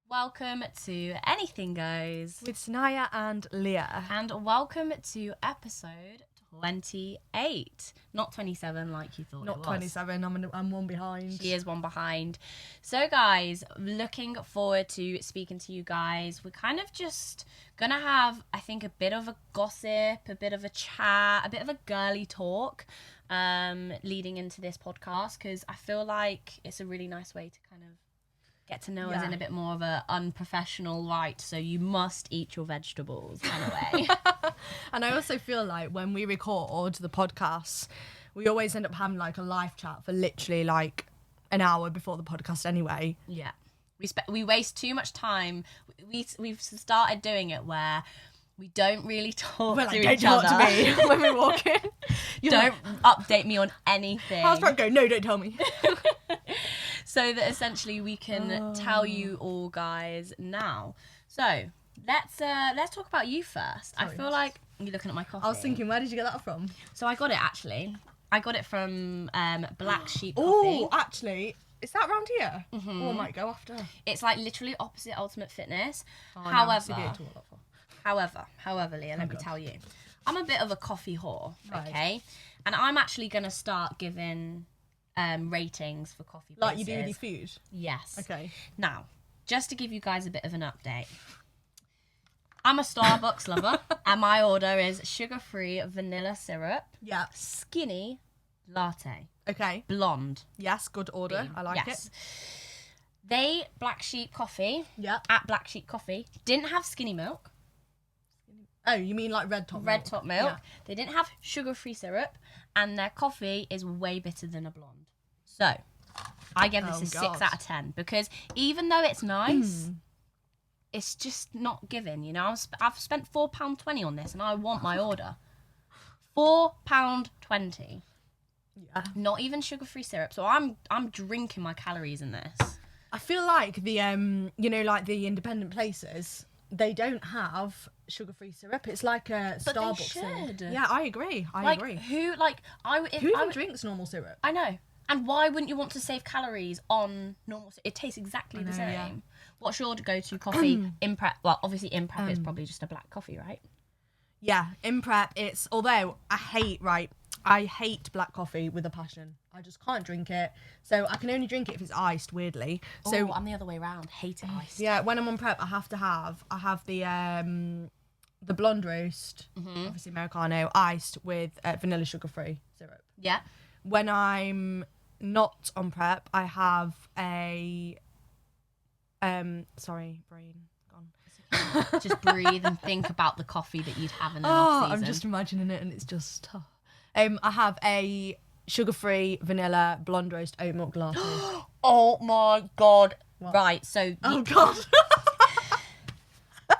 Welcome to Anything Goes with Sania and Leah. And welcome to episode 28. Not 27 like you thought Not it was. 27, I'm one behind. She is one behind. So guys, looking forward to speaking to you guys. We're kind of just going to have, I think, a bit of a gossip, a bit of a chat, a bit of a girly talk leading into this podcast, because I feel like it's a really nice way to kind of get to know us in a bit more of a unprofessional light. So you must eat your vegetables kind of way. And I also feel like when we record the podcasts, we always end up having like a live chat for literally like an hour before the podcast anyway. Yeah. We waste too much time. We've started doing it where we don't really talk to each other. Don't talk to me when we walk in. Don't update me on anything. How's Brett go? No, don't tell me. So that essentially we can tell you all guys now. So let's talk about you first. Sorry. I feel like you're looking at my coffee. I was thinking, where did you get that from? So I got it actually. I got it from Black Sheep Coffee. Oh, actually, is that around here? Mm-hmm. Oh, I might go after. It's like literally opposite Ultimate Fitness. Oh, However, Leah, let me tell you, I'm a bit of a coffee whore. Okay, and I'm actually gonna start giving ratings for coffee places. Like you do with your food? Yes. Okay. Now, just to give you guys a bit of an update, I'm a Starbucks lover, and my order is sugar-free vanilla syrup, skinny latte. Okay. Blonde. Yes, good order. Bean. I like it. Black Sheep Coffee, at Black Sheep Coffee, didn't have skinny milk. Oh, you mean like red top milk? Red top milk. Yeah. They didn't have sugar-free syrup, and their coffee is way bitter than a blonde. So, I give this a 6 out of 10, because even though it's nice, it's just not giving, you know. I've spent £4.20 on this, and I want my order. £4.20. Yeah. Not even sugar-free syrup. So I'm drinking my calories in this. I feel like the like the independent places, they don't have sugar-free syrup. It's like a Starbucks thing. Yeah, I agree. I agree. Who drinks normal syrup? I know. And why wouldn't you want to save calories on normal syrup? It tastes exactly the same. Yeah. What's your go-to coffee in prep? Well, obviously in prep is probably just a black coffee, right? Yeah, in prep it's, although I hate black coffee with a passion. I just can't drink it. So I can only drink it if it's iced, weirdly. So I'm the other way around. Hate it iced. Yeah, when I'm on prep, I have the blonde roast, obviously Americano, iced with vanilla sugar-free syrup. Yeah. When I'm not on prep, I have a sorry, brain gone. Just breathe and think about the coffee that you'd have in the off-season. I'm just imagining it, and it's just tough. I have a sugar-free vanilla blonde roast oat milk latte. Oh my god! What? Right, so oh god. I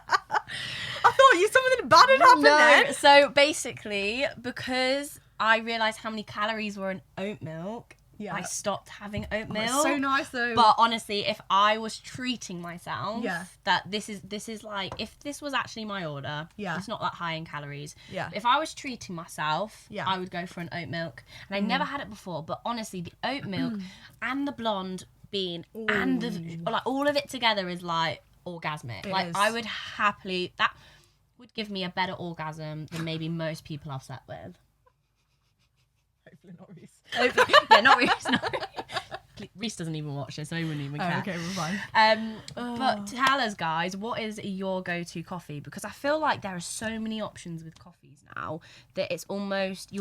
thought something bad had happened there. So basically, because I realised how many calories were in oat milk, I stopped having oat milk. It's so nice though. But honestly, if I was treating myself, that this is like, if this was actually my order, it's not that high in calories. Yeah. If I was treating myself, I would go for an oat milk. And I never had it before, but honestly, the oat milk and the blonde bean and the all of it together is like orgasmic. I would happily, that would give me a better orgasm than maybe most people I've slept with. Hopefully not Reese. Yeah, not Reese. No. Reese doesn't even watch this, so he wouldn't even care. Okay, we're fine. But tell us, guys, what is your go-to coffee? Because I feel like there are so many options with coffees now that it's almost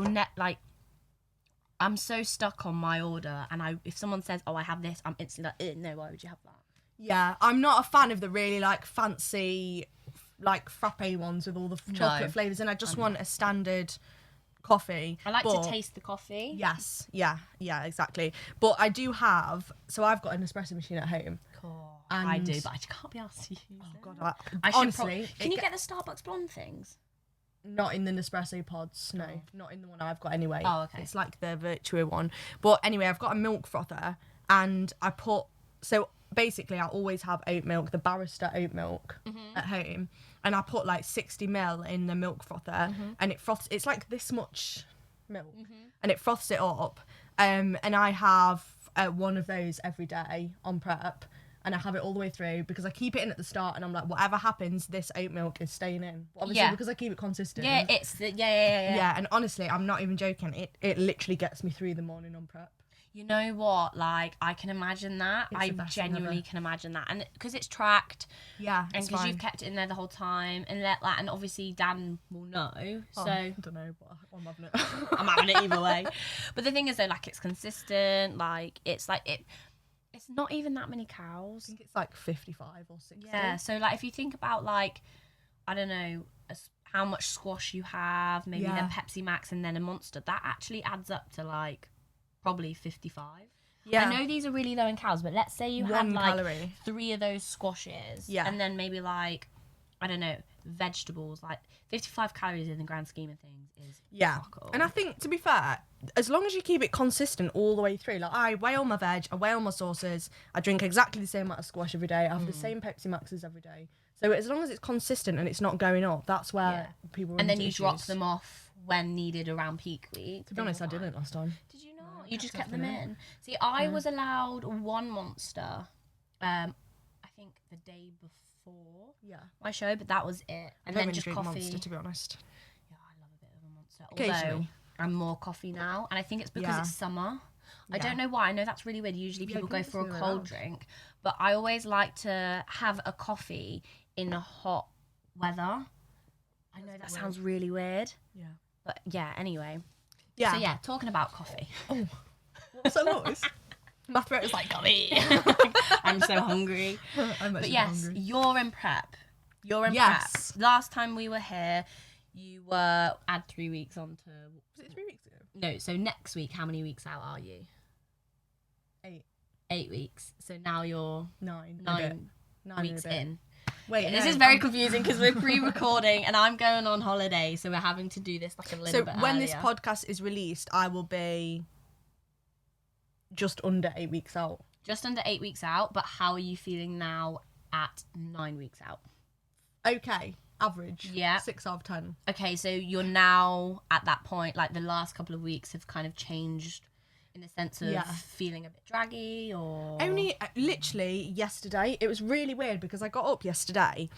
I'm so stuck on my order, and if someone says, "Oh, I have this," I'm instantly like, "No, why would you have that?" Yeah, I'm not a fan of the really like fancy, like frappe ones with all the chocolate flavours, and I just want a standard coffee. I like to taste the coffee. Yes, yeah, exactly. But I do have, so I've got an espresso machine at home. Cool. I do, but I can't be asked to use it. Oh god, honestly, can you get the Starbucks blonde things? Not in the Nespresso pods, no. Not in the one I've got anyway. Oh, okay. It's like the Virtua one. But anyway, I've got a milk frother, and so basically I always have oat milk, the barista oat milk at home, and I put like 60ml in the milk frother, and it froths, it's like this much milk, and it froths it up, and I have one of those every day on prep, and I have it all the way through because I keep it in at the start and I'm like, whatever happens, this oat milk is staying in. Obviously, because I keep it consistent. Yeah, yeah. And honestly, I'm not even joking. It literally gets me through the morning on prep. You know what? Like, I can imagine that. It's I the best thing genuinely ever. can imagine that. And because it's tracked. Yeah, And it's because fine. you've kept it in there the whole time. And obviously Dan will know. So I don't know, but I'm having it. I'm having it either way. But the thing is, though, like, it's consistent. Like, it's not even that many cows. I think it's like 55 or 60. Yeah. So, like, if you think about, like, I don't know, how much squash you have, maybe then Pepsi Max and then a Monster, that actually adds up to, like, probably 55. Yeah. I know these are really low in calories, but let's say you had One like calorie. 3 of those squashes, and then maybe like, I don't know, vegetables. Like 55 calories in the grand scheme of things is fuck all. And I think, to be fair, as long as you keep it consistent all the way through, like I weigh all my veg, I weigh all my sauces, I drink exactly the same amount of squash every day, I have the same Pepsi Maxes every day. So as long as it's consistent and it's not going up, that's where people run and then into you issues. drop them off when needed around peak week. To be honest, I didn't last time. Did you not? You just kept them in. See, I was allowed 1 Monster, I think the day before my show, but that was it. And then just coffee. Monster, to be honest. Yeah, I love a bit of a Monster. Although I'm more coffee now, and I think it's because it's summer. I don't know why. I know that's really weird. Usually people go for a cold drink, but I always like to have a coffee in a hot weather. I know that sounds really weird. Yeah. But yeah, anyway. Yeah. So yeah, talking about coffee. Oh, what was that noise? My throat is like, coffee. I'm so hungry. But yes, hungry. You're in prep. Prep. Last time we were here, you were add 3 weeks on to... Was it 3 weeks ago? No, so next week, how many weeks out are you? 8. 8 weeks. So now you're 9 weeks in. Wait, this is very confusing because we're pre-recording and I'm going on holiday, so we're having to do this like a little bit So when earlier. this podcast is released, I will be just under 8 weeks out. Just under 8 weeks out, but how are you feeling now at 9 weeks out? Okay, average. Yeah. 6 out of 10. Okay, so you're now at that point, like the last couple of weeks have kind of changed in the sense of feeling a bit draggy or... Only literally yesterday. It was really weird because I got up yesterday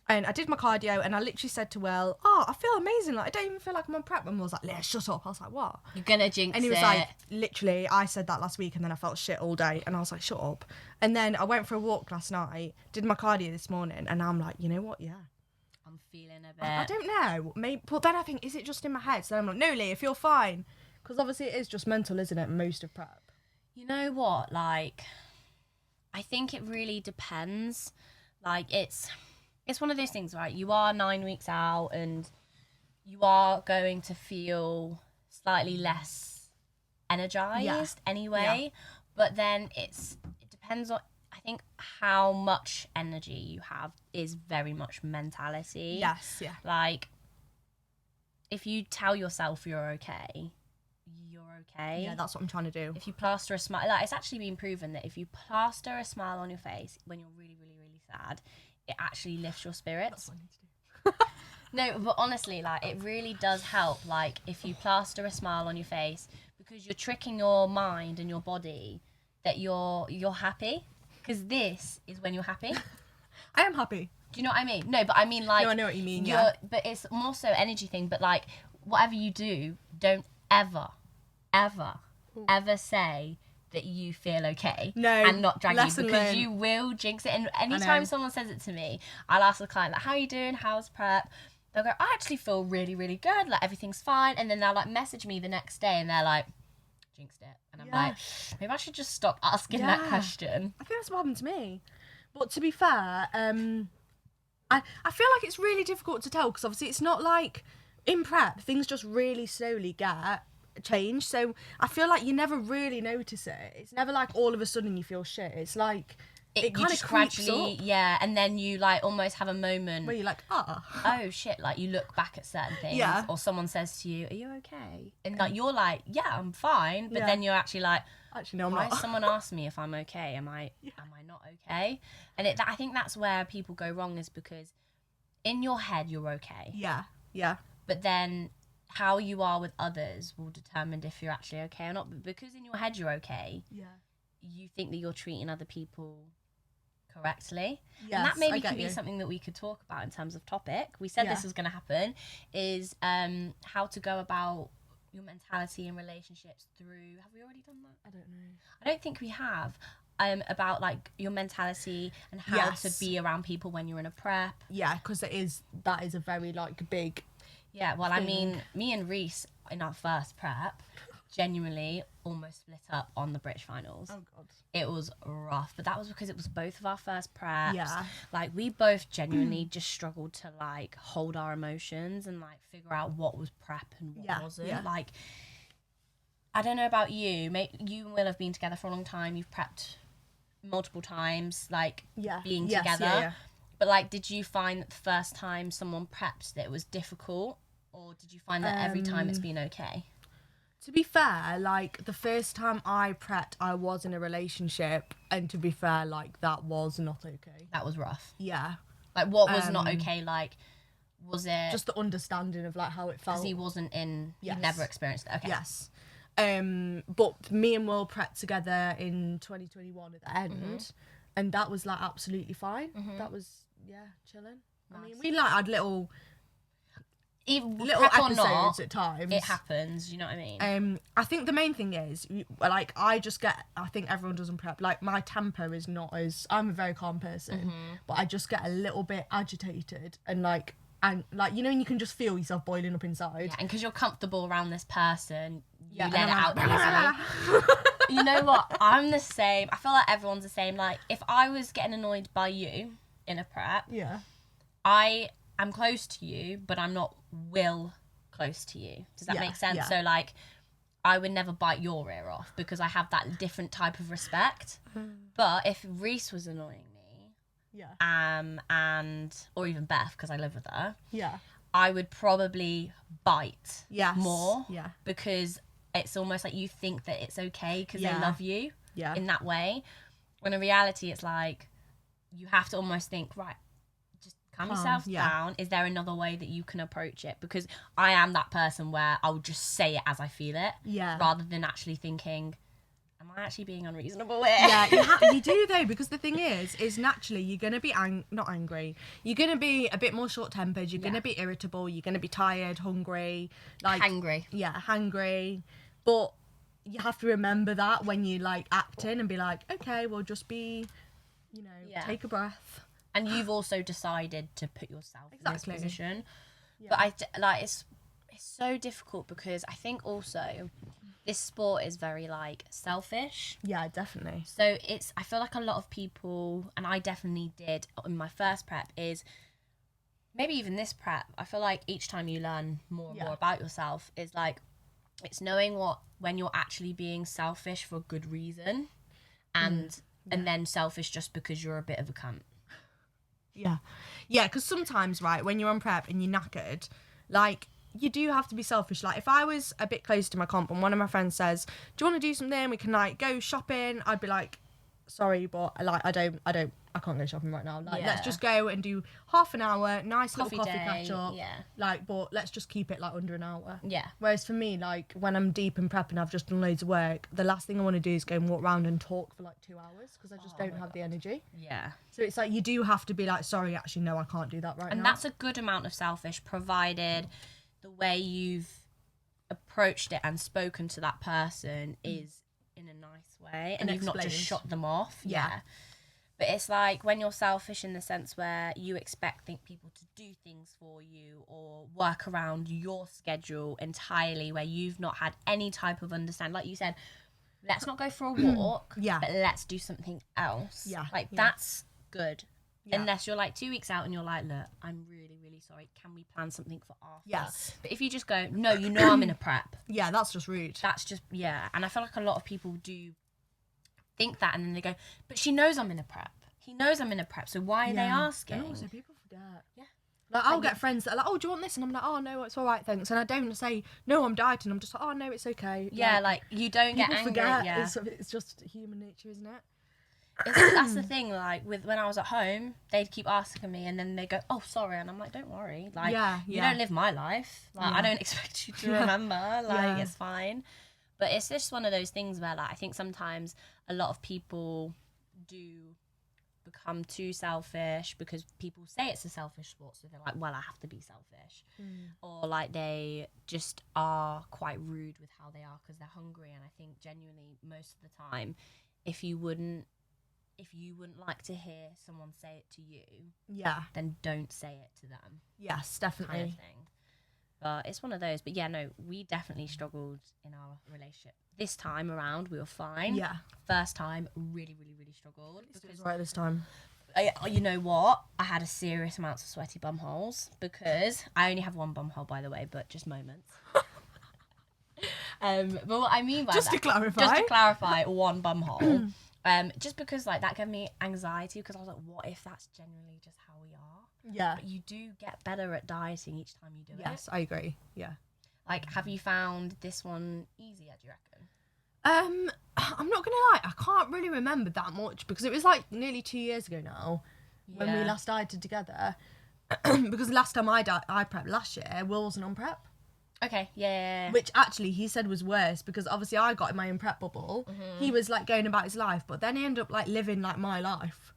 and I did my cardio and I literally said to Will, I feel amazing. Like, I don't even feel like I'm on prep. And Will was like, Leah, shut up. I was like, what? You're going to jinx it. And he was like, literally, I said that last week and then I felt shit all day. And I was like, shut up. And then I went for a walk last night, did my cardio this morning, and I'm like, you know what? Yeah. I'm feeling a bit... I don't know. Maybe, but then I think, is it just in my head? So I'm like, no, Leah, feel fine. Because obviously it is just mental, isn't it? Most of prep. You know what? Like, I think it really depends. Like, it's one of those things, right? You are 9 weeks out and you are going to feel slightly less energized anyway. Yeah. But then it depends on, I think, how much energy you have is very much mentality. Yes, yeah. Like, if you tell yourself you're okay, you're okay. Yeah, that's what I'm trying to do. If you plaster a smile, like, it's actually been proven that if you plaster a smile on your face when you're really, really, really sad, it actually lifts your spirits. That's what I need to do. No, but honestly, like, it really does help. Like, if you plaster a smile on your face, because you're tricking your mind and your body that you're happy. Because this is when you're happy. I am happy. Do you know what I mean? No, but I mean, like... No, I know what you mean, yeah. But it's more so energy thing. But, like, whatever you do, don't ever say that you feel okay. No. And not drag you. Because learned. you will jinx it. And anytime someone says it to me, I'll ask the client, like, how are you doing? How's prep? They'll go, I actually feel really, really good. Like, everything's fine. And then they'll, like, message me the next day and they're like, jinxed it. And I'm like, maybe I should just stop asking that question. I think that's what happened to me. But to be fair, I feel like it's really difficult to tell because obviously it's not like in prep, things just really slowly get changed. So I feel like you never really notice it. It's never like all of a sudden you feel shit. It's like it kind of gradually, and then you like almost have a moment where you're like, oh shit, like you look back at certain things, or someone says to you, are you okay? And like you're like, yeah, I'm fine, but then you're actually like, actually no, I'm why not. Has someone asked me if I'm okay? Am I not okay? And I think that's where people go wrong, is because in your head you're okay, but then how you are with others will determine if you're actually okay or not. But because in your head you're okay, you think that you're treating other people correctly. Yes, and that maybe I get could be you. something that we could talk about in terms of topic. We said this was going to happen, is how to go about your mentality in relationships through, have we already done that? I don't know. I don't think we have. About like your mentality and how to be around people when you're in a prep. Yeah, because that is a very like big. Yeah, well, thing. I mean, me and Reese in our first prep genuinely almost split up on the British finals. Oh god, it was rough, but that was because it was both of our first preps. Yeah, like we both genuinely just struggled to like hold our emotions and like figure out what was prep and what wasn't. Like, I don't know about you, you and Will have been together for a long time. You've prepped multiple times, like being together. But like, did you find that the first time someone prepped that it was difficult, or did you find that every time it's been okay? To be fair, like the first time I prepped, I was in a relationship, and to be fair, like that was not okay. That was rough. Yeah. Like, what was not okay? Like, was it just the understanding of like how it felt? Because he wasn't in. He'd never experienced it. Okay. Yes. But me and Will prepped together in 2021 at the end, and that was like absolutely fine. That was chilling. Nice. I mean, we like had little episodes at times. It happens, you know what I mean? I think the main thing is, like, I think everyone does in prep, like, my temper is not as, I'm a very calm person, but I just get a little bit agitated, and like, you know, and you can just feel yourself boiling up inside. Yeah, and because you're comfortable around this person, you let it out easily. You know what? I'm the same. I feel like everyone's the same. Like, if I was getting annoyed by you in a prep, I am close to you, but I'm not close to you. Does that make sense? So like, I would never bite your ear off because I have that different type of respect. But if Reese was annoying me, and or even Beth, because I live with her, I would probably bite more, because it's almost like you think that it's okay because they love you in that way. When in reality, it's like you have to almost think, right, calm yourself down. Is there another way that you can approach it? Because I am that person where I'll just say it as I feel it, rather than actually thinking, am I actually being unreasonable here? Yeah, you do though, because the thing is naturally you're going to be not angry. You're going to be a bit more short-tempered. You're going to be irritable. You're going to be tired, hungry, like hangry. Yeah, hangry. But you have to remember that when you like acting and be like, okay, well, just be, you know, take a breath. And you've also decided to put yourself in this position. But it's so difficult because I think also this sport is very like selfish. Yeah, definitely. So I feel like a lot of people, and I definitely did in my first prep, is maybe even this prep, I feel like each time you learn more and more about yourself is like, it's knowing when you're actually being selfish for a good reason, and then selfish just because you're a bit of a cunt. Yeah, because sometimes, right, when you're on prep and you're knackered, like, you do have to be selfish. Like, if I was a bit close to my comp and one of my friends says, do you want to do something? We can, like, go shopping. I'd be like, sorry, but, like, I can't go shopping right now. Like, let's just go and do half an hour, nice little coffee catch up. Yeah. Like, but let's just keep it, like, under an hour. Yeah. Whereas for me, like, when I'm deep in prep and I've just done loads of work, the last thing I want to do is go and walk around and talk for, like, 2 hours because I just don't have the energy. Yeah. So it's like, you do have to be like, sorry, actually, no, I can't do that right now. And that's a good amount of selfish, provided the way you've approached it and spoken to that person is in a nice way, and you've not just shot them off. Yeah. But it's like when you're selfish in the sense where you expect people to do things for you or work around your schedule entirely, where you've not had any type of understanding. Like you said, let's not go for a walk, but let's do something else. Yeah. That's good. Yeah. Unless you're like 2 weeks out and you're like, look, I'm really, really sorry. Can we plan something for after? Yes. But if you just go, no, you know I'm in a prep. Yeah, that's just rude. That's just, And I feel like a lot of people do think that, and then they go, but she knows I'm in a prep. He knows I'm in a prep, so why are they asking? And also, people forget. Yeah. Like, I'll get friends that are like, oh, do you want this? And I'm like, oh, no, it's all right, thanks. And I don't say, no, I'm dieting. I'm just like, oh, no, it's okay. Yeah, like you don't get angry. Forget. Yeah. It's just human nature, isn't it? That's the thing, like, when I was at home, they'd keep asking me, and then they go, oh, sorry, and I'm like, don't worry, like, you don't live my life, like, I don't expect you to remember, like, it's fine. But it's just one of those things where, like, I think sometimes a lot of people do become too selfish because people say it's a selfish sport, so they're like, well, I have to be selfish. Or like they just are quite rude with how they are because they're hungry. And I think genuinely most of the time, if you wouldn't like to hear someone say it to you, then don't say it to them. Yes, definitely. Kind of thing. But it's one of those. But yeah, no, we definitely struggled in our relationship. This time around, we were fine. Yeah. First time, really, really, really struggled. Because it was right this time. You know what? I had a serious amount of sweaty bum holes because I only have one bum hole, by the way, but just moments. But what I mean by just that, to clarify, one bum hole. Just because like that gave me anxiety because I was like, what if that's generally just how we are? Yeah. But you do get better at dieting each time you do it. Yes, I agree. Yeah. Like, have you found this one easier, do you reckon? I'm not gonna lie, I can't really remember that much because it was like nearly 2 years ago now when we last dieted together. Because the last time I prepped last year, Will wasn't on prep. Okay, yeah. Which actually he said was worse because obviously I got in my own prep bubble. He was like going about his life, but then he ended up like living like my life.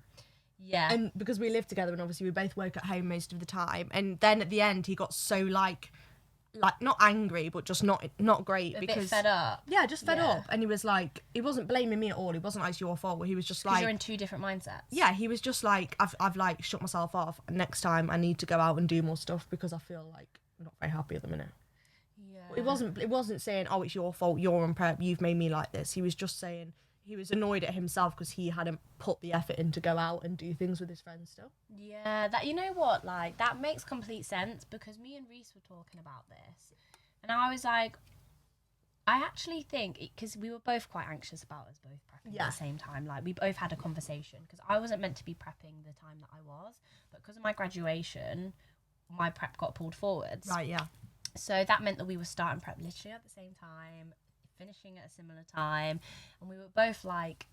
Yeah. And because we lived together and obviously we both work at home most of the time, and then at the end he got so like not angry but just not great because bit fed up. Yeah, just fed up, and he was like, he wasn't blaming me at all. He wasn't like, it's your fault. He was just like, you're in two different mindsets. Yeah, he was just like, I've like shut myself off. Next time I need to go out and do more stuff because I feel like I'm not very happy at the minute. Yeah. It wasn't saying, oh, it's your fault, you're on prep, you've made me like this. He was just saying he was annoyed at himself because he hadn't put the effort in to go out and do things with his friends still. Yeah, that, you know what, like, that makes complete sense because me and Reese were talking about this. And I was like, I actually think, because we were both quite anxious about us both prepping at the same time. Like, we both had a conversation because I wasn't meant to be prepping the time that I was. But because of my graduation, my prep got pulled forwards. Right, yeah. So that meant that we were starting prep literally at the same time, finishing at a similar time, and we were both like,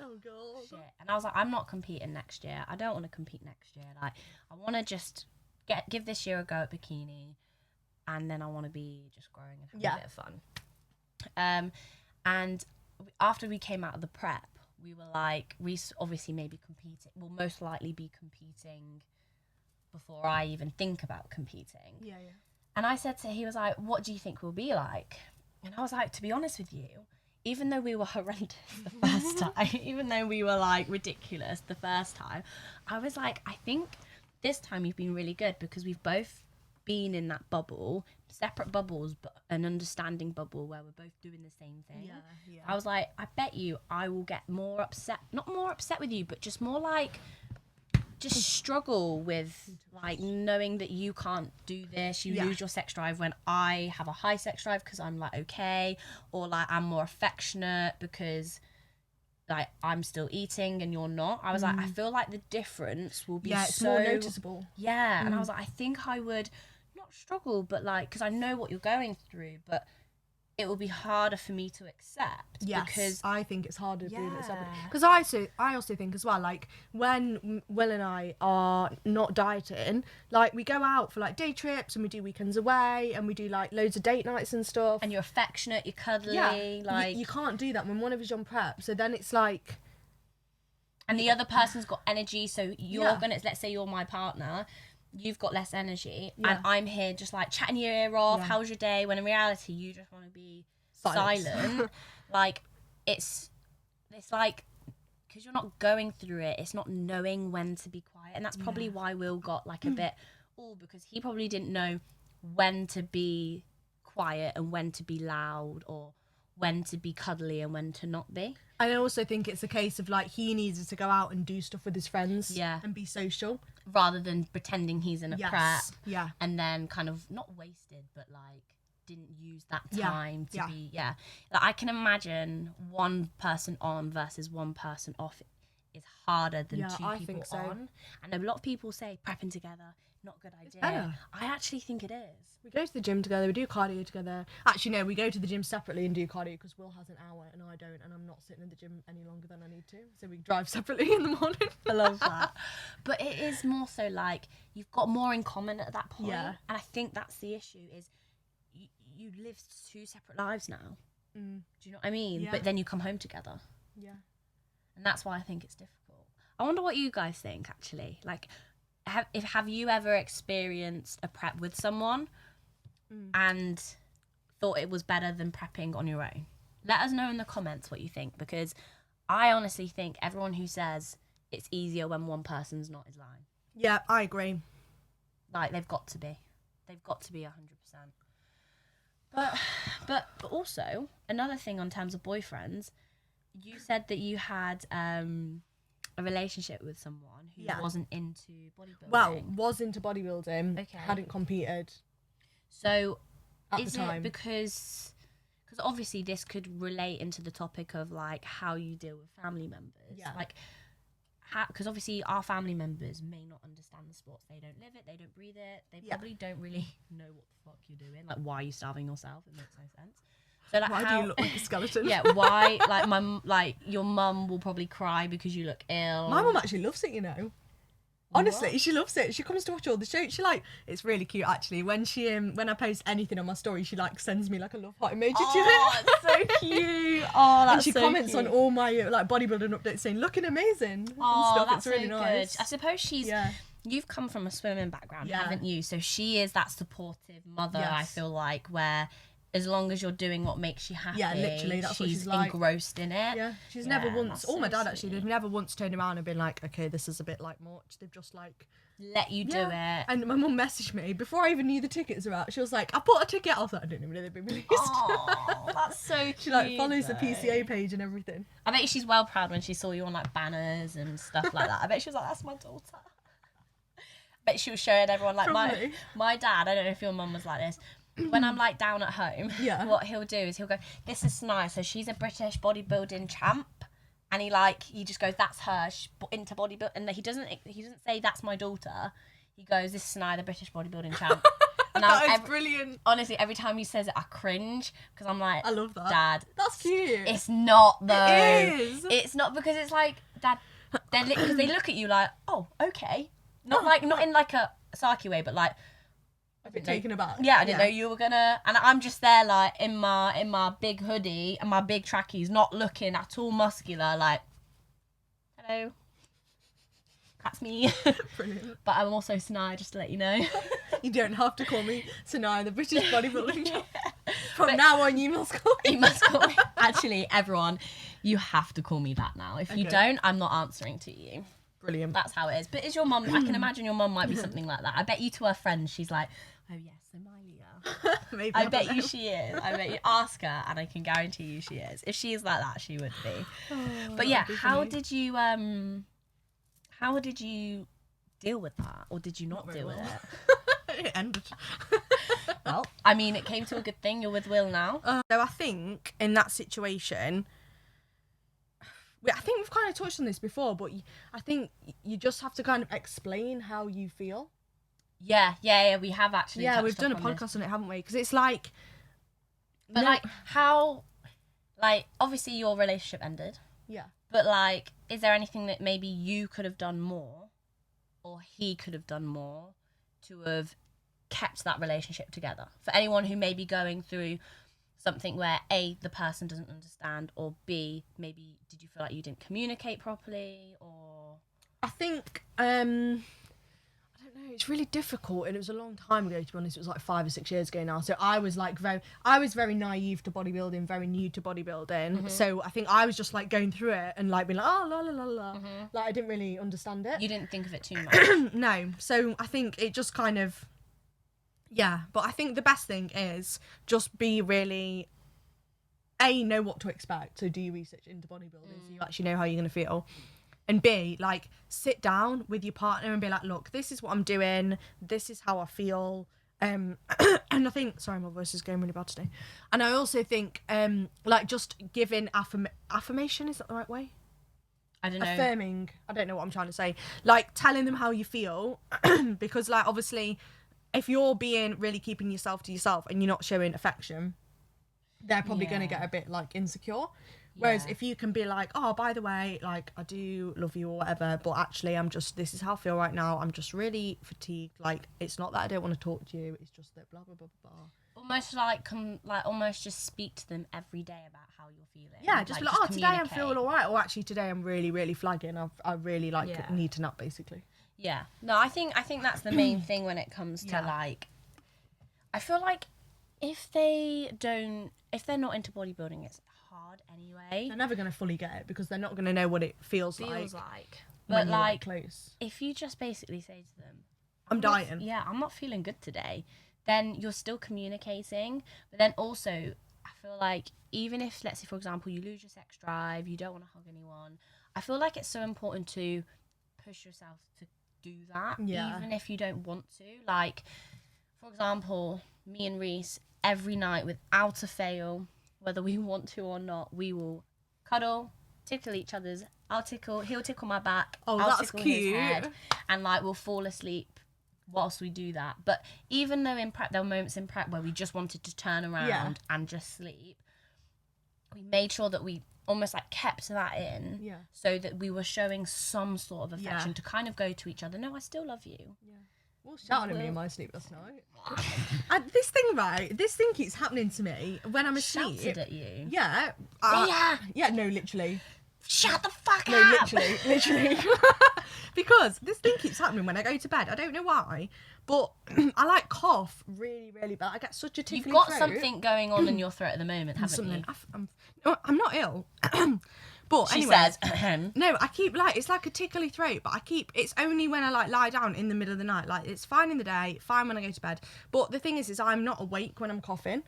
oh god, shit. And I was like, I'm not competing next year. I don't want to compete next year. Like, I want to just give this year a go at bikini, and then I want to be just growing and having a bit of fun. And after we came out of the prep, we were like, Reese obviously maybe competing, will most likely be competing before I even think about competing. Yeah. And I said to him, he was like, what do you think we'll be like? And I was like, to be honest with you, even though we were horrendous the first time, even though we were like ridiculous the first time, I was like, I think this time you've been really good because we've both been in that bubble, separate bubbles, but an understanding bubble where we're both doing the same thing. Yeah. I was like, I bet you I will get more upset, not more upset with you, but just more like, just struggle with like knowing that you can't do this, you lose your sex drive when I have a high sex drive because I'm like okay, or like I'm more affectionate because like I'm still eating and you're not. I was like, I feel like the difference will be it's more noticeable. Yeah. And I was like, I think I would not struggle, but like, because I know what you're going through, but it will be harder for me to accept. Yes, because I think it's harder doing it separately. Because I also think as well, like when Will and I are not dieting, like we go out for like day trips and we do weekends away and we do like loads of date nights and stuff. And you're affectionate, you're cuddly, like you can't do that when one of us is on prep. So then it's like, and the other person's got energy, so you're gonna, let's say you're my partner, you've got less energy, and I'm here just like chatting your ear off, how's your day, when in reality you just want to be silent. Like it's like, because you're not going through it, it's not knowing when to be quiet, and that's probably why Will got like a bit because he probably didn't know when to be quiet and when to be loud, or when to be cuddly and when to not be. I also think it's a case of like he needed to go out and do stuff with his friends and be social rather than pretending he's in a prep and then kind of not wasted but like didn't use that time to be like, I can imagine one person on versus one person off is harder than two people on. And a lot of people say prepping together, not a good idea. I actually think it is. We go to the gym together, we do cardio together. Actually, no, we go to the gym separately and do cardio because Will has an hour and I don't, and I'm not sitting in the gym any longer than I need to. So we drive separately in the morning. I love that. But it is more so like you've got more in common at that point. Yeah. And I think that's the issue is you live two separate lives now. Do you know what I mean? Yeah. But then you come home together. Yeah. And that's why I think it's difficult. I wonder what you guys think, actually. Like, have you ever experienced a prep with someone and thought it was better than prepping on your own? Let us know in the comments what you think, because I honestly think everyone who says it's easier when one person's not is lying. Yeah, I agree. Like, they've got to be. They've got to be 100%. But also, another thing on terms of boyfriends, you said that you had a relationship with someone who wasn't into bodybuilding. Well, was into bodybuilding. Okay. Hadn't competed. So, at is the time. it because obviously this could relate into the topic of, like, how you deal with family members. Yeah. Like, because obviously our family members may not understand the sports. They don't live it. They don't breathe it. They probably don't really know what the fuck you're doing. Like, why are you starving yourself? It makes no sense. So, like, why do you look like a skeleton? Yeah, why? Like, your mum will probably cry because you look ill. My mum actually loves it, you know. Honestly, she loves it. She comes to watch all the shows. She, like, it's really cute actually. When she when I post anything on my story, she, like, sends me, like, a love heart emoji to it. Oh, it's so cute. Oh, that's and she so comments cute. on all my like bodybuilding updates saying looking amazing and stuff. That's It's really so nice. good. I suppose you've come from a swimming background, haven't you? So she is that supportive mother, I feel like, where as long as you're doing what makes you happy, literally, that's what she's like. Engrossed in it. Yeah, she's never once, my dad sweet. actually, they've never once turned around and been like, okay, this is a bit like much. They've just like let you do it. And my mum messaged me before I even knew the tickets were out. She was like, I bought a ticket. I was like, I don't even know they've been released. Oh, that's so cute. She like follows the PCA page and everything. I bet she's well proud when she saw you on like banners and stuff like that. I bet she was like, that's my daughter. I bet she was showing everyone like my dad. I don't know if your mum was like this. When I'm like down at home, what he'll do is he'll go, this is Sania, so she's a British bodybuilding champ, and he just goes, that's her, she's into bodybuilding, and he doesn't say that's my daughter. He goes, this is Sania, the British bodybuilding champ. And that is brilliant. Honestly, every time he says it, I cringe because I'm like, I love that. Dad, that's cute. It's not though. It is. It's not, because it's like, Dad, because they look at you like, oh, okay, not in like a sarky way, but like. A bit taken aback. Yeah, I didn't know you were gonna, and I'm just there like in my big hoodie and my big trackies, not looking at all muscular, like, hello, that's me. Brilliant. But I'm also Sania, just to let you know. You don't have to call me Sania, the British bodybuilding champ. From now on, you must call me. You must call me. Actually, everyone, you have to call me that now. If you don't, I'm not answering to you. Brilliant. That's how it is. But is your mum, I can imagine your mum might be something like that. I bet you to her friends, she's like, oh yes, so my Leah. Maybe I bet you she is. I bet you ask her and I can guarantee you she is. If she is like that, she would be. But yeah, how did you deal with that? Or did you not deal with it? It ended. Well, I mean, it came to a good thing. You're with Will now. So I think in that situation, I think we've kind of touched on this before, but I think you just have to kind of explain how you feel. Yeah, we have actually. Yeah, we've done a podcast on it, haven't we? Because it's like, but like how, like obviously your relationship ended. Yeah. But like, is there anything that maybe you could have done more, or he could have done more, to have kept that relationship together? For anyone who may be going through something where A, the person doesn't understand, or B, maybe did you feel like you didn't communicate properly, or? I think, I don't know, it's really difficult, and it was a long time ago, to be honest. It was like 5 or 6 years ago now. So I was very naive to bodybuilding, very new to bodybuilding. Mm-hmm. So I think I was just like going through it and like being like, oh, la la la la. Mm-hmm. Like I didn't really understand it. You didn't think of it too much. No. So I think it just kind of, yeah. But I think the best thing is just be really, A, know what to expect. So do your research into bodybuilding so you actually know how you're going to feel. And B, like, sit down with your partner and be like, look, this is what I'm doing. This is how I feel. And I think, sorry, my voice is going really bad today. And I also think, like, just giving affirmation, is that the right way? I don't know. Affirming. I don't know what I'm trying to say. Like, telling them how you feel. Because, like, obviously, if you're being really keeping yourself to yourself and you're not showing affection, they're probably going to get a bit, like, insecure. Whereas if you can be like, oh, by the way, like, I do love you or whatever, but actually this is how I feel right now. I'm just really fatigued. Like, it's not that I don't want to talk to you. It's just that blah, blah, blah, blah. almost like almost just speak to them every day about how you're feeling. Yeah, just be like, oh, today I'm communicate. feeling all right, or actually today I'm really, really flagging. I really need to nap, basically. Yeah. No, I think that's the main thing when it comes to like. I feel like if they're not into bodybuilding, it's hard anyway. They're never going to fully get it because they're not going to know what it feels like. But like, close. if you just basically say to them, I'm dieting. I'm not feeling good today, then you're still communicating. But then also, I feel like even if, let's say, for example, you lose your sex drive, you don't want to hug anyone, I feel like it's so important to push yourself to do that, even if you don't want to. Like, for example, me and Reese, every night without a fail, whether we want to or not, we will cuddle, tickle each other's. He'll tickle my back. Oh, I'll that's tickle cute. his head, and like we'll fall asleep whilst we do that. But even though in prep there were moments in prep where we just wanted to turn around and just sleep, we made sure that we almost like kept that in, so that we were showing some sort of affection to kind of go to each other. No, I still love you. Yeah. Well, shouting at me in my sleep last night. This thing keeps happening to me when I'm asleep. Shouted at you. Yeah. Yeah. No, literally. Shut the fuck up. No, literally. Because this thing keeps happening when I go to bed. I don't know why, but I like cough really, really bad. I get such a tickly You've got throat. something going on in your throat at the moment, haven't you? I'm not ill. But She anyway, says, no, I keep it's like a tickly throat, but it's only when I like lie down in the middle of the night. Like it's fine in the day, fine when I go to bed. But the thing is I'm not awake when I'm coughing,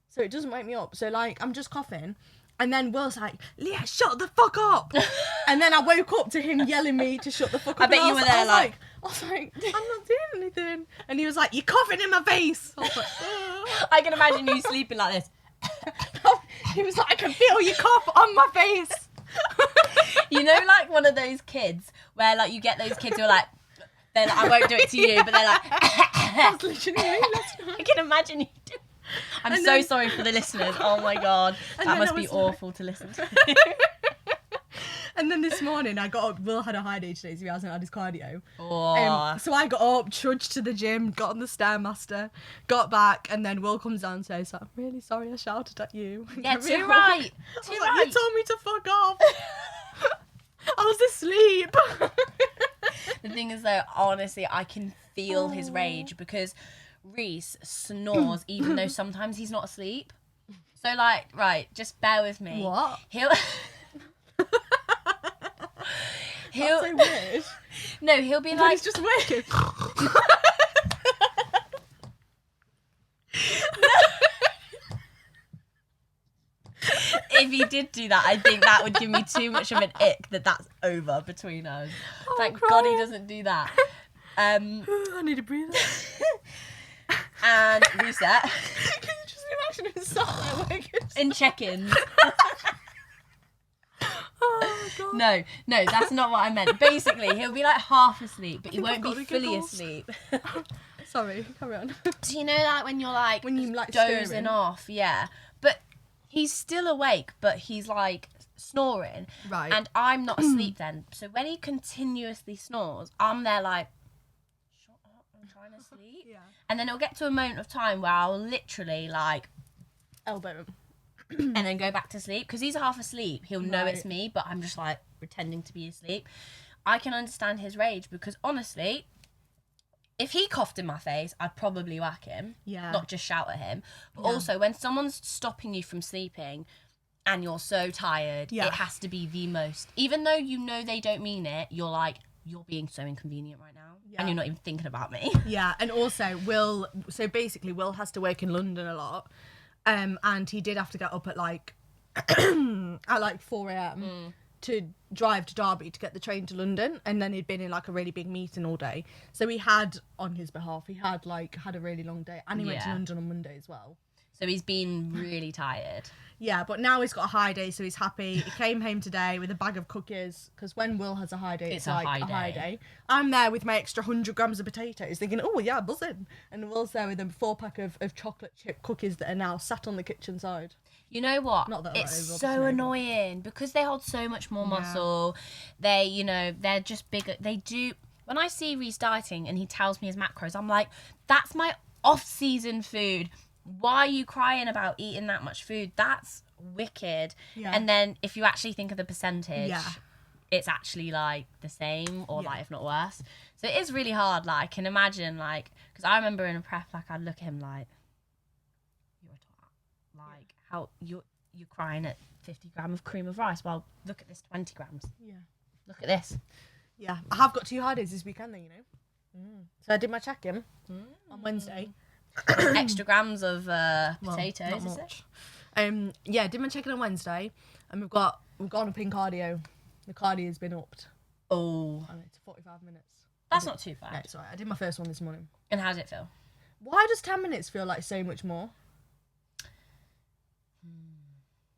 so it doesn't wake me up. So like I'm just coughing, and then Will's like, Leah, shut the fuck up. And then I woke up to him yelling me to shut the fuck up. I bet you were there I was like, I'm not doing anything. And he was like, you're coughing in my face. I was like, ugh. I can imagine you sleeping like this. He was like, I can feel your cough on my face. You know, like one of those kids where like you get those kids who are like, they're like, I won't do it to you, but they're like, That's literally me last night. I can imagine you do. I'm so sorry for the listeners. Oh my god, that must be awful to listen to. And then this morning I got up. Will had a high day today, so he hasn't had his cardio. Oh. So I got up, trudged to the gym, got on the Stairmaster, got back, and then Will comes downstairs. So I'm really sorry I shouted at you. Yeah, too right. Too right. You told me to fuck off. I was asleep. The thing is though, honestly, I can feel his rage because Reese snores even though sometimes he's not asleep. So like, right, just bear with me. What? He'll That's so weird. No, he'll be But like, he's just working. if he did do that, I think that would give me too much of an ick that's over between us. Thank God he doesn't do that. I need a breather. And reset. Can you just imagine him sat there working? In check-ins. Oh, God. No, that's not what I meant. Basically, he'll be like half asleep, but he think won't I've be got the fully giggles. asleep. Sorry, carry on. So you know, like when you're like When you like dozing stirring. off, yeah. But he's still awake, but he's like snoring. Right. And I'm not asleep then. So when he continuously snores, I'm there like, shut up, I'm trying to sleep. Yeah. And then it'll get to a moment of time where I'll literally like Elbow him. and then go back to sleep because he's half asleep. He'll know Right. it's me, but I'm just like pretending to be asleep. I can understand his rage because honestly, if he coughed in my face, I'd probably whack him, not just shout at him. But also, when someone's stopping you from sleeping and you're so tired, it has to be the most. Even though you know they don't mean it, you're like, you're being so inconvenient right now, and you're not even thinking about me. Yeah, and also Will has to work in London a lot. And he did have to get up at like 4 a.m. to drive to Derby to get the train to London, and then he'd been in like a really big meeting all day. So he had, on his behalf, had a really long day, and he went to London on Monday as well. So he's been really tired. Yeah, but now he's got a high day, so he's happy. He came home today with a bag of cookies, because when Will has a high day, it's like a high day. I'm there with my extra 100 grams of potatoes, thinking, oh yeah, buzzing. And Will's there with a 4-pack of chocolate chip cookies that are now sat on the kitchen side. You know what? Not that it's right, so annoying because they hold so much more muscle. They, you know, they're just bigger. They do. When I see Reese dieting and he tells me his macros, I'm like, that's my off-season food. why are you crying about eating that much food? That's wicked. Yeah. And then if you actually think of the percentage, Yeah. it's actually like the same or Yeah. like if not worse. So it is really hard. Like I can imagine like, because I remember in a prep, like I'd look at him like, you're a twat. Like how you're crying at 50 grams of cream of rice. Well, look at this 20 grams. Yeah. Look at this. Yeah. I have got 2 hard days this weekend, though, you know. So I did my check-in on Wednesday. Extra grams of potatoes. Not is much. Yeah, did my check-in on Wednesday, and we've gone up in cardio. The cardio has been upped. Oh, And it's 45 minutes. that's not too bad. No, it's alright. I did my first one this morning. And how did it feel? Why does 10 minutes feel like so much more?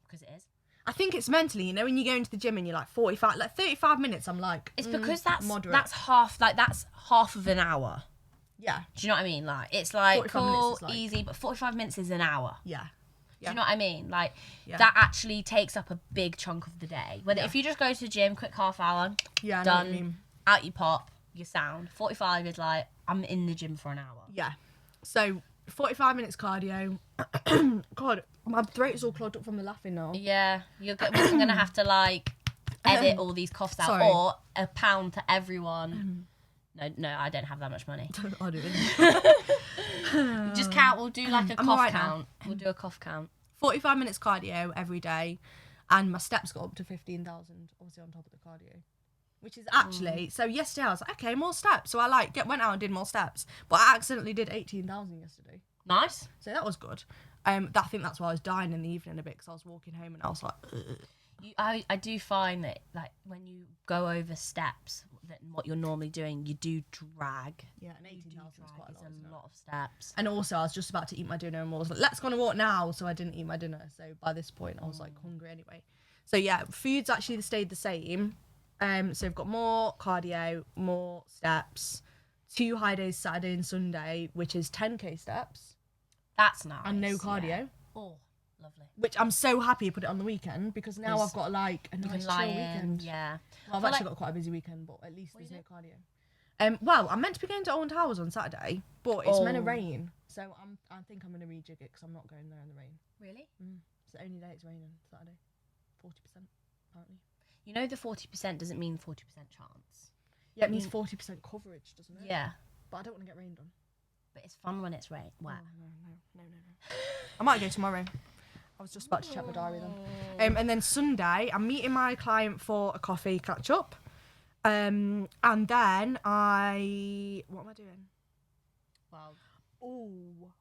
Because it is. I think it's mentally, you know, when you go into the gym and you're like 45, like 35 minutes, I'm like, It's because that's moderate. that's half of an hour. Yeah. Do you know what I mean? Like it's like 45 minutes cool, is like- easy, but 45 minutes is an hour. Yeah. Do you know what I mean? Like Yeah. that actually takes up a big chunk of the day. Whether Yeah. if you just go to the gym, quick half hour, Yeah, I know what done, you mean. out you pop, you sound. 45 is like I'm in the gym for an hour. Yeah. So 45 minutes cardio. God, my throat is all clogged up from the laughing now. Yeah, we're gonna have to like edit all these coughs out, Sorry. or a pound to everyone. No, I don't have that much money. I do. Just count. We'll do like a I'm cough alright now. count. We'll do a cough count. 45 minutes cardio every day, and my steps got up to 15,000, obviously on top of the cardio. Which is actually, so yesterday I was like, okay, more steps. So I went out and did more steps, but I accidentally did 18,000 yesterday. Nice. So that was good. I think that's why I was dying in the evening a bit, because I was walking home and I was like, ugh. I do find that like when you go over steps, that what you're normally doing, you do drag. Yeah, and 18,000 is quite a lot, isn't it? a lot of steps. And also, I was just about to eat my dinner and I was like, let's go on a walk now. So I didn't eat my dinner. So by this point, I was like hungry anyway. So yeah, food's actually stayed the same. So we've got more cardio, more steps, 2 high days, Saturday and Sunday, which is 10k steps That's nice. and no cardio. Yeah. Oh, lovely. Which I'm so happy you put it on the weekend, because now Because I've got like a You nice can lie chill in. weekend. Yeah. Well, I've But, actually like- got quite a busy weekend, but at least there's you no cardio. Well, I'm meant to be going to Owen Towers on Saturday, but it's meant to Oh. rain, so I think I'm gonna rejig it because I'm not going there in the rain. Really? It's the only day it's raining, Saturday. 40% apparently. You know the 40% doesn't mean 40% chance. Yeah, it means 40% coverage, doesn't it? Yeah. But I don't want to get rained on. But it's fun when it's wet. Oh, no. I might go tomorrow. I was just about to check my diary then. And then Sunday, I'm meeting my client for a coffee catch up. And then what am I doing? Well, Oh,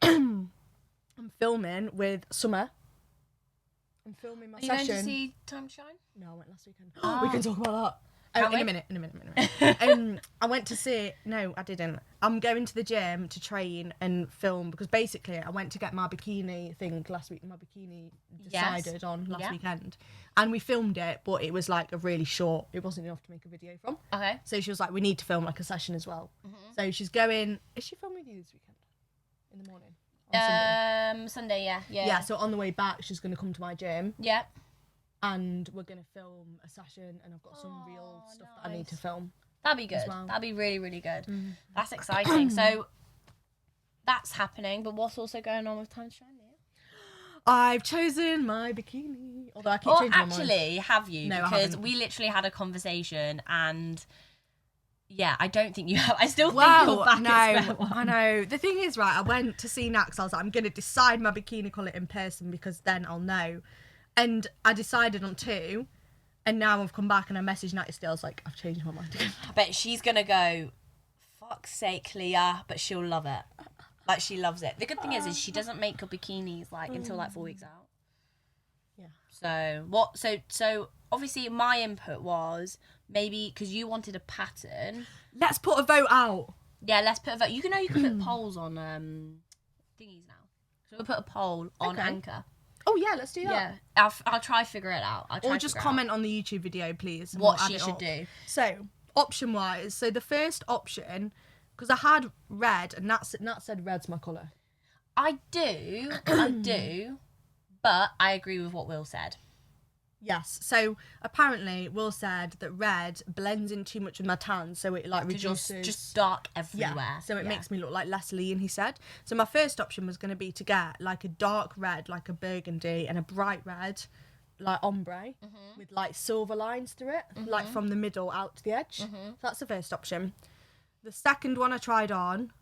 I'm filming with Summer. I'm filming my are you session. going to see Time to Shine? No, I went last weekend. Ah. We can talk about that. Can In we? a minute. I went to see. No, I didn't. I'm going to the gym to train and film, because basically I went to get my bikini thing last week. My bikini decided on last weekend, and we filmed it, but it was like a really short. It wasn't enough to make a video from. Okay. So she was like, "We need to film like a session as well." So she's going. Is she filming with you this weekend? In the morning. On Sunday? Sunday, yeah. Yeah. So on the way back, she's going to come to my gym. Yeah. And we're going to film a session, and I've got some real stuff that I need to film. That'd be good. well. That'd be really, really good. That's exciting. So that's happening, but what's also going on with Time to Shine? I've chosen my bikini. Although I keep Or changing my mind. actually, have you? No, I because haven't. we literally had a conversation, and yeah, I don't think you have. I still think Well, you're back no, at square one. I know. The thing is, right, I went to see Nax. I was like, I'm going to decide my bikini colour in person, because then I'll know. And I decided on 2. And now I've come back and I messaged Natty still. I was like, I've changed my mind again. I bet she's gonna go, fuck's sake, Leah, but she'll love it. Like, she loves it. The good thing is she doesn't make her bikinis like until like 4 weeks out. Yeah. So what? So obviously my input was maybe because you wanted a pattern. Let's put a vote out. Yeah, let's put a vote. You can put polls on thingies now. So we'll put a poll on Okay. Anchor. Oh, yeah, let's do that. Yeah, I'll try figure it out. Or just comment on the YouTube video, please. and what we'll add she it should up. do. So, option-wise, so the first option, because I had red, and Nat said red's my colour. I do, but I agree with what Will said. Yes. So apparently, Will said that red blends in too much with my tan, so it like reduces. Just dark everywhere. Yeah. So it makes me look like less lean. He said. So my first option was going to be to get like a dark red, like a burgundy, and a bright red, like ombre, with like silver lines through it, like from the middle out to the edge. So that's the first option. The second one I tried on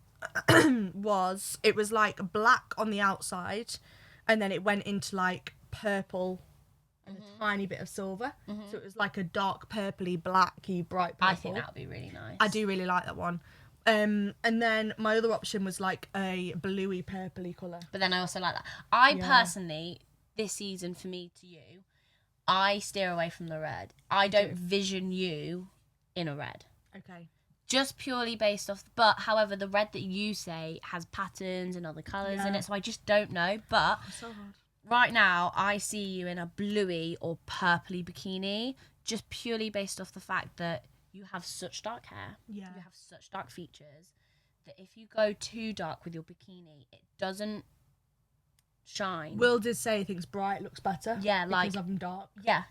was like black on the outside, and then it went into like purple and a tiny bit of silver. So it was like a dark purpley, blacky, bright purple. I think that would be really nice. I do really like that one. And then my other option was like a bluey, purpley colour. But then I also like that. I personally, this season for me to you, I steer away from the red. I don't vision you in a red. Okay. Just purely based off, but however, the red that you say has patterns and other colours in it, so I just don't know. But So hard. right now, I see you in a bluey or purpley bikini, just purely based off the fact that you have such dark hair, you have such dark features, that if you go too dark with your bikini, it doesn't shine. Will did say he thinks bright looks better. Yeah, like because of them dark. Yeah.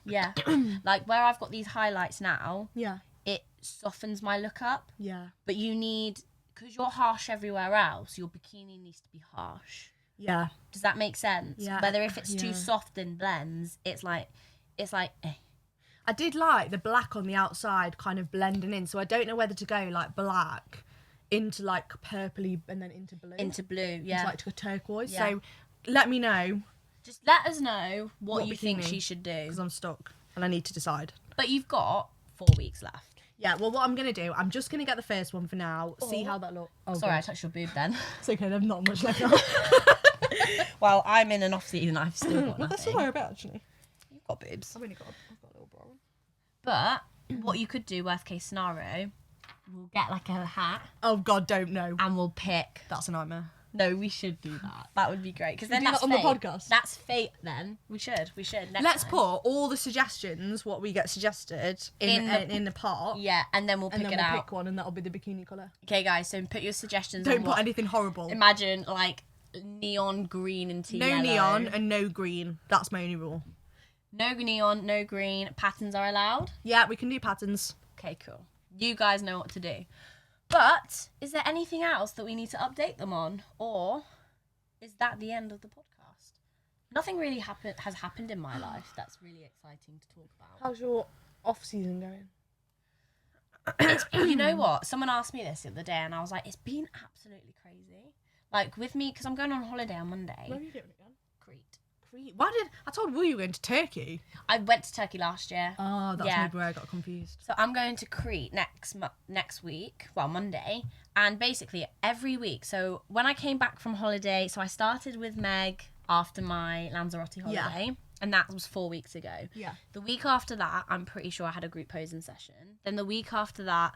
Like where I've got these highlights now, Yeah. it softens my look up. Yeah. But you need, because you're harsh everywhere else, your bikini needs to be harsh. Yeah. Does that make sense? Yeah. Whether if it's too soft and blends, it's like eh. I did like the black on the outside kind of blending in, so I don't know whether to go like black into like purpley and then into blue. Into blue, yeah. Into like to a turquoise. Yeah. So let me know. Just let us know what you bikini, think she should do. because I'm stuck and I need to decide. But you've got 4 weeks left. Yeah, well, what I'm going to do, I'm just going to get the first one for now, see how that looks. Oh, Sorry, I God. touched your boob then. It's okay, there's not much left now. Well, I'm in an off season. I've still got nothing. That's not a bit, actually. You've got boobs. I've got a little bra on. But what you could do, worst case scenario, we'll get like a hat Oh, God, don't know. and we'll pick. That's a nightmare. No, we should do that. That would be great. Because then do that's that on the fate. podcast? That's fate then. We should. Next Let's time. put all the suggestions, what we get suggested, in the pot. Yeah, and then we'll pick And then it we'll out. pick one, and that'll be the bikini colour. Okay, guys, so put your suggestions Don't on put what. anything horrible. Imagine, like, neon green into No yellow. neon and no green. That's my only rule. No neon, no green. Patterns are allowed. Yeah, we can do patterns. Okay, cool. You guys know what to do. But is there anything else that we need to update them on? Or is that the end of the podcast? Nothing really has happened in my life that's really exciting to talk about. How's your off-season going? You know what? Someone asked me this the other day and I was like, it's been absolutely crazy. Like with me, because I'm going on holiday on Monday. Where are you doing again? Crete. Why did I told Will you were going to Turkey? I went to Turkey last year. Oh, that's Yeah. maybe where I got confused. So I'm going to Crete next week, well, Monday, and basically every week. So when I came back from holiday, so I started with Meg after my Lanzarote holiday, and that was 4 weeks ago. Yeah. The week after that, I'm pretty sure I had a group posing session. Then the week after that,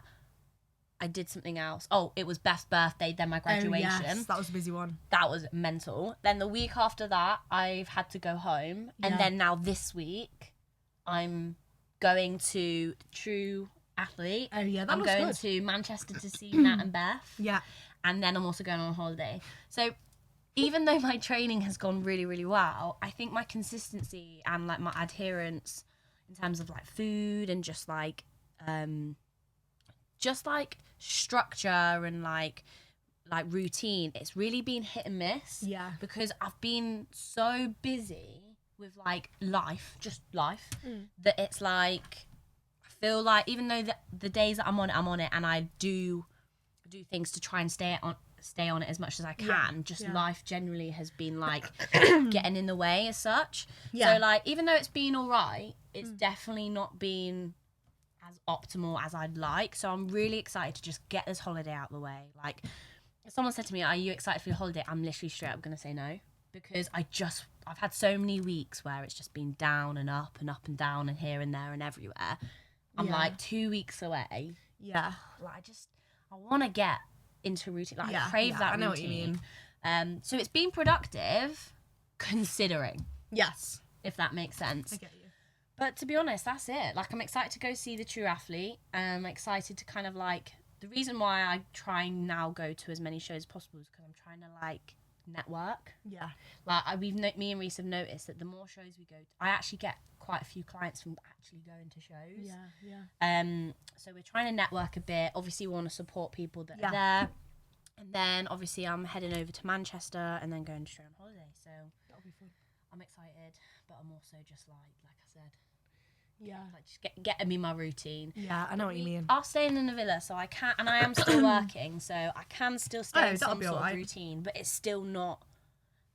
I did something else. Oh, it was Beth's birthday, then my graduation. Oh, yes, that was a busy one. That was mental. Then the week after that, I've had to go home. Yeah. And then now this week, I'm going to True Athlete. Oh, yeah, that I'm looks going good. to Manchester to see Nat and Beth. Yeah. And then I'm also going on holiday. So even though my training has gone really, really well, I think my consistency and like my adherence in terms of like food and just like structure and like routine, it's really been hit and miss. Yeah. Because I've been so busy with like life, that it's like I feel like even though the days that I'm on it, and I do things to try and stay on it as much as I can. Life generally has been like getting in the way as such. Yeah. So like even though it's been all right, it's definitely not been as optimal as I'd like. So I'm really excited to just get this holiday out of the way. Like if someone said to me, "Are you excited for your holiday?" I'm literally straight up gonna say no, because I've had so many weeks where it's just been down and up and down and here and there and everywhere. I'm like 2 weeks away. Yeah. Like I want to get into routine. Like I crave that routine. I know what you mean. So it's been productive, considering, Yes. if that makes sense. I get you. But to be honest, that's it. Like I'm excited to go see the True Athlete. I'm excited to kind of like, the reason why I try and now go to as many shows as possible is because I'm trying to like network. Yeah. Like me and Reese have noticed that the more shows we go to, I actually get quite a few clients from actually going to shows. Yeah. So we're trying to network a bit. Obviously we want to support people that are there. And then obviously I'm heading over to Manchester and then going straight on holiday. So That'll be fun. I'm excited, but I'm also just like I said, Yeah. like just getting me my routine. Yeah, I know what you mean. Are staying in a villa, so I can, and I am still working, so I can still stay in some sort of routine, but it's still not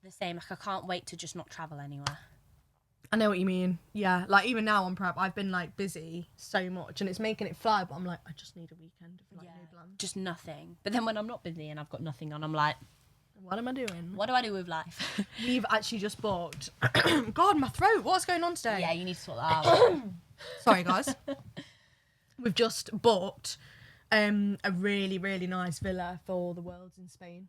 the same. Like I can't wait to just not travel anywhere. I know what you mean. Yeah, like even now on prep, I've been like busy so much, and it's making it fly. But I'm like, I just need a weekend of like no plans, just nothing. But then when I'm not busy and I've got nothing on, I'm like, what am I doing? What do I do with life? We've actually just booked. God, my throat. What's going on today? Yeah, you need to sort that out. Sorry, guys. We've just booked a really, really nice villa for the Worlds in Spain.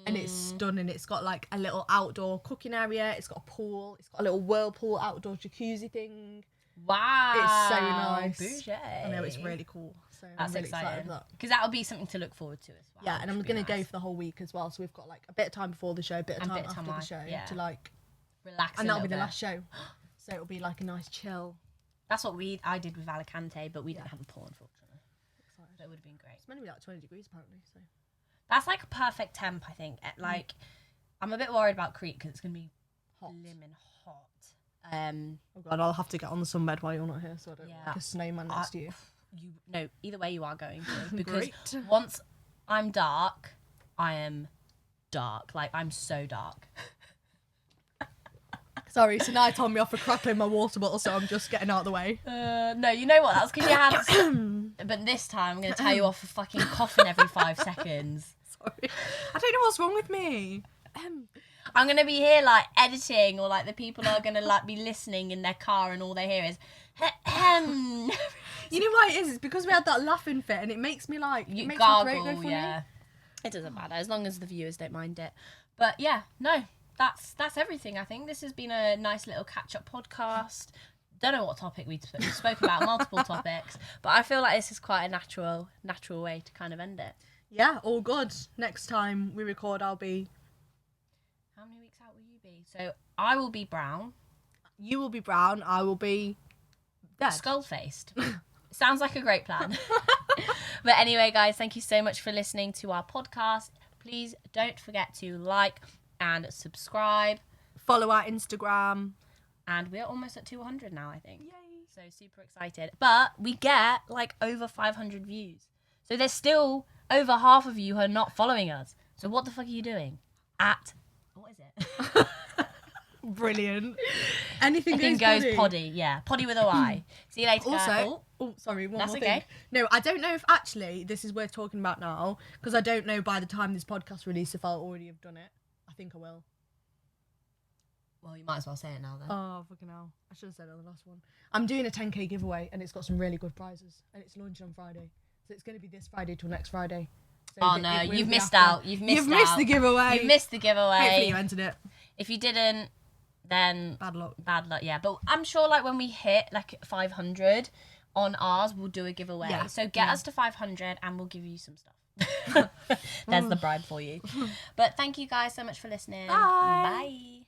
And it's stunning. It's got like a little outdoor cooking area. It's got a pool. It's got a little whirlpool outdoor jacuzzi thing. Wow. It's so nice. Bougie. I know, it's really cool. So That's I'm really excited exciting. for that. Because that'll be something to look forward to as well. Yeah, and I'm going to go for the whole week as well. So we've got like a bit of time before the show, a bit of time after the show to like relax. And that'll be the last show. So it'll be like a nice chill. That's what I did with Alicante, but we didn't have a pool, unfortunately. Excited. So it would have been great. It's meant to be like 20 degrees apparently. So that's like a perfect temp, I think. Like, I'm a bit worried about Crete because it's going to be blimmin' hot. Oh God, I'll have to get on the sunbed while you're not here, so I don't look like a snowman next to you. No, either way you are going to, because Great. once I'm dark, I am dark. Like, I'm so dark. Sorry, Sania told me off for crackling my water bottle, so I'm just getting out of the way. No, you know what? That's because you had. But this time, I'm going to tell you off for fucking coughing every 5 seconds. Sorry, I don't know what's wrong with me. I'm going to be here, like, editing, or, like, the people are going to, like, be listening in their car and all they hear is, You know why it is? It's because we had that laughing fit and it makes me, like, it makes gargle, my throat go funny. Yeah. It doesn't matter, as long as the viewers don't mind it. But, yeah, no, that's everything, I think. This has been a nice little catch-up podcast. Don't know what topic we spoke about, multiple topics, but I feel like this is quite a natural way to kind of end it. Yeah, all good. Next time we record, I'll be... How many weeks out will you be? So I will be brown. You will be brown. I will be dead. Skull-faced. Sounds like a great plan. But anyway, guys, thank you so much for listening to our podcast. Please don't forget to like and subscribe. Follow our Instagram. And we're almost at 200 now, I think. Yay. So super excited. But we get like over 500 views. So there's still over half of you who are not following us. So what the fuck are you doing? What is it? Brilliant. Anything goes poddy. Yeah, poddy with a Y. See you later. Also, sorry, one that's more okay. thing. No, I don't know if actually this is worth talking about now, because I don't know by the time this podcast releases if I'll already have done it. I think I will. Well, you might as well say it now then. Oh, fucking hell. I should have said it on the last one. I'm doing a 10k giveaway and it's got some really good prizes and it's launching on Friday. So it's going to be this Friday till next Friday. So oh no, you've missed out. You've missed the giveaway. You've missed the giveaway. Hopefully you entered it. If you didn't, then bad luck. Bad luck, yeah. But I'm sure like when we hit like 500 on ours, we'll do a giveaway. Yeah. So get us to 500 and we'll give you some stuff. There's the bribe for you. But thank you guys so much for listening. Bye. Bye.